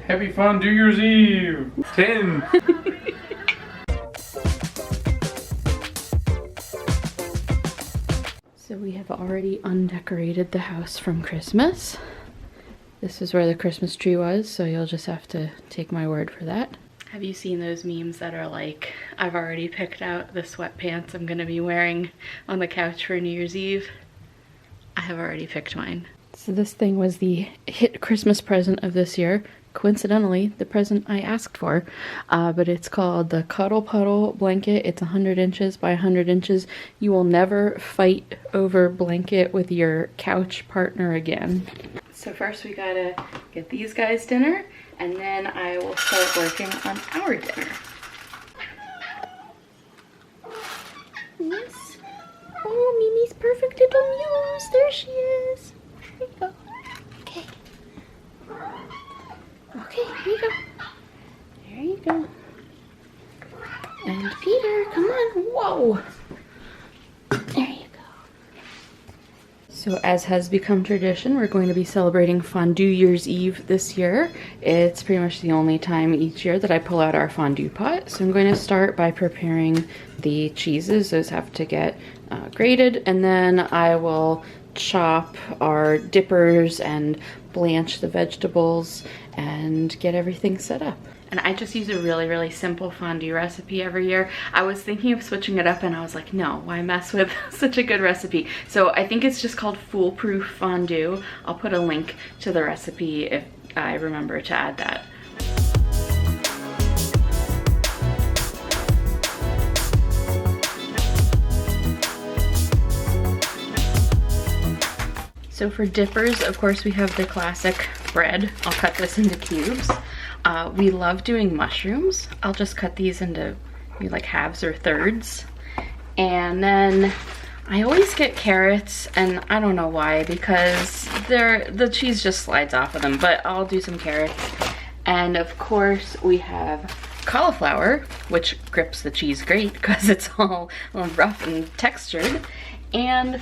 Happy Fondue Year's Eve. 10. So we have already undecorated the house from Christmas. This is where the Christmas tree was, so you'll just have to take my word for that. Have you seen those memes that are like, I've already picked out the sweatpants I'm gonna be wearing on the couch for New Year's Eve? I have already picked mine. So this thing was the hit Christmas present of this year. Coincidentally, the present I asked for, but it's called the Cuddle Puddle blanket. It's 100 inches by 100 inches. You will never fight over blanket with your couch partner again. So first we gotta get these guys dinner, and then I will start working on our dinner. Yes. Oh, Mimi's perfect little muse. There she is. There you go. Okay. Okay, here you go. There you go. And Peter, come on. Whoa. There you go. So as has become tradition, we're going to be celebrating Fondue Year's Eve this year. It's pretty much the only time each year that I pull out our fondue pot. So I'm going to start by preparing the cheeses. Those have to get grated, and then I will chop our dippers and blanch the vegetables and get everything set up. And I just use a really simple fondue recipe every year. I was thinking of switching it up and I was like, no, why mess with such a good recipe? So I think it's just called Foolproof Fondue. I'll put a link to the recipe if I remember to add that. So for dippers, of course, we have the classic bread. I'll cut this into cubes. We love doing mushrooms. I'll just cut these into maybe like halves or thirds. And then I always get carrots, and I don't know why, because the cheese just slides off of them, but I'll do some carrots. And of course, we have cauliflower, which grips the cheese great because it's all rough and textured. And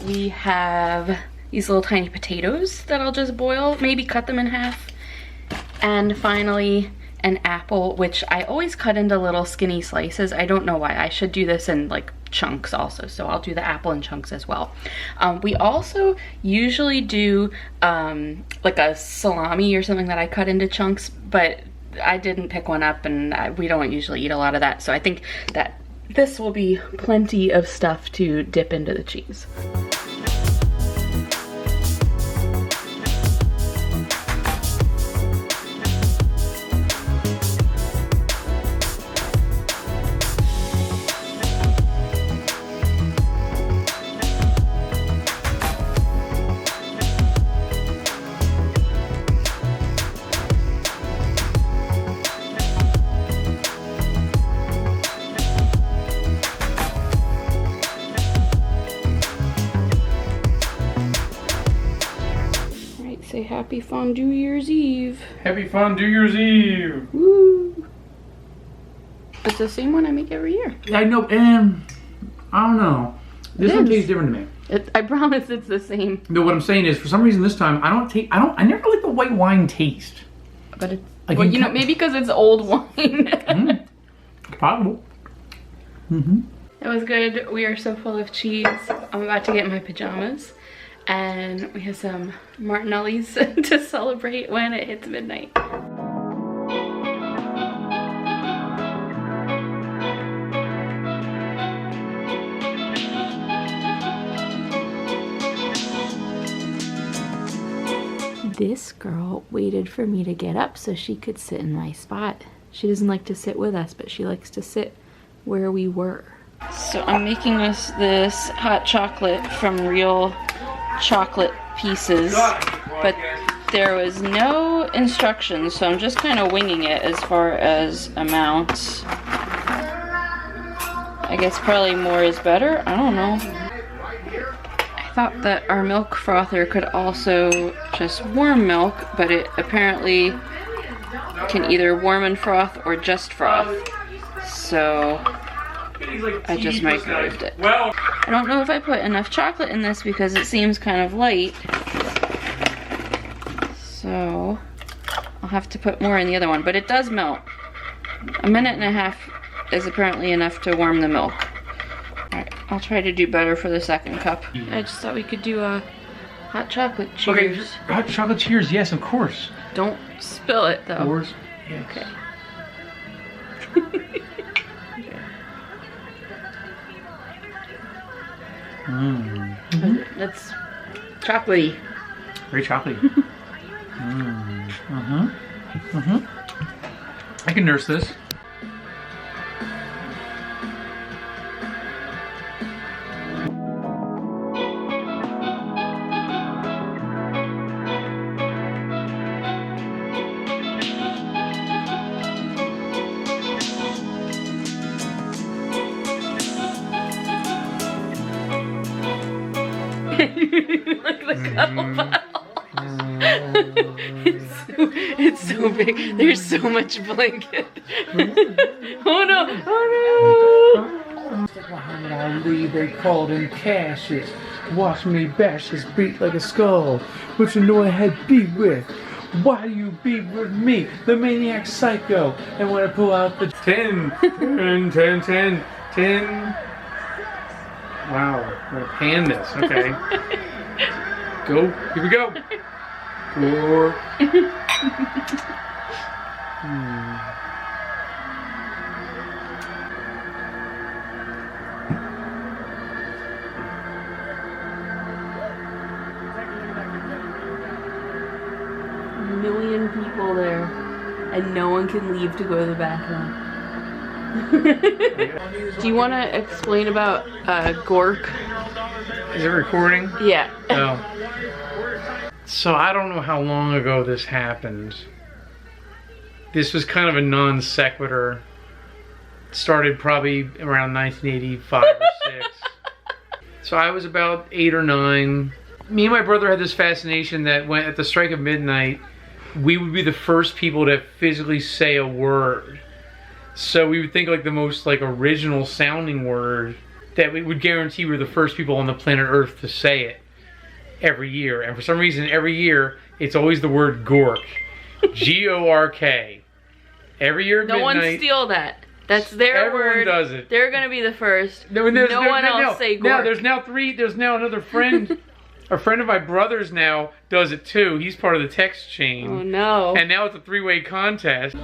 we have these little tiny potatoes that I'll just boil, maybe cut them in half. And finally, an apple, which I always cut into little skinny slices. I don't know why. I should do this in like chunks also, so I'll do the apple in chunks as well. We also usually do like a salami or something that I cut into chunks, but I didn't pick one up, and we don't usually eat a lot of that, so I think that this will be plenty of stuff to dip into the cheese. Say happy Fondue Year's Eve. Happy Fondue Year's Eve. Woo. It's the same one I make every year. I know, and I don't know. This one tastes different to me. I promise it's the same. No, what I'm saying is, for some reason this time, I never like the white wine taste. But it's, well, you know, maybe because it's old wine. Possible. Mm-hmm. It was good. We are so full of cheese. I'm about to get in my pajamas. And we have some Martinellis to celebrate when it hits midnight. This girl waited for me to get up so she could sit in my spot. She doesn't like to sit with us, but she likes to sit where we were. So I'm making us this hot chocolate from real chocolate pieces, but there was no instructions, so I'm just kind of winging it as far as amounts. I guess probably more is better. I don't know. I thought that our milk frother could also just warm milk, but it apparently can either warm and froth or just froth. So I just microwaved it. I don't know if I put enough chocolate in this because it seems kind of light. So I'll have to put more in the other one, but it does melt. A minute and a half is apparently enough to warm the milk. Alright, I'll try to do better for the second cup. I just thought we could do a hot chocolate cheers. Okay, hot chocolate cheers, yes, of course. Don't spill it though. Of course, yes. Okay. That's chocolatey. Very chocolatey. I can nurse this. Like the cuddle bottle. It's so big. There's so much blanket. Oh no! Oh no! Muhammad Ali, they called him Cassius. Watch me bash his beat like a skull. But you know I had beat with. Why do you beat with me, the maniac psycho? And when I pull out the 10, 10, 10, 10, 10. Wow, I'm gonna pan this. Okay. Go. Here we go. 4. Million people there, and no one can leave to go to the bathroom. Do you want to explain about Gork? Is it recording? Yeah. Oh. So I don't know how long ago this happened. This was kind of a non sequitur. It started probably around 1985 or 6. So I was about 8 or 9. Me and my brother had this fascination that when at the strike of midnight, we would be the first people to physically say a word. So we would think like the most like original sounding word that we would guarantee we're the first people on the planet Earth to say it every year. And for some reason, every year, it's always the word Gork. G-O-R-K. Every year at No midnight. one steal that. That's their word. Everyone does it. They're gonna be the first. No one else say Gork. Now there's now 3. There's now another friend. A friend of my brother's now does it too. He's part of the text chain. Oh no. And now it's a 3-way contest.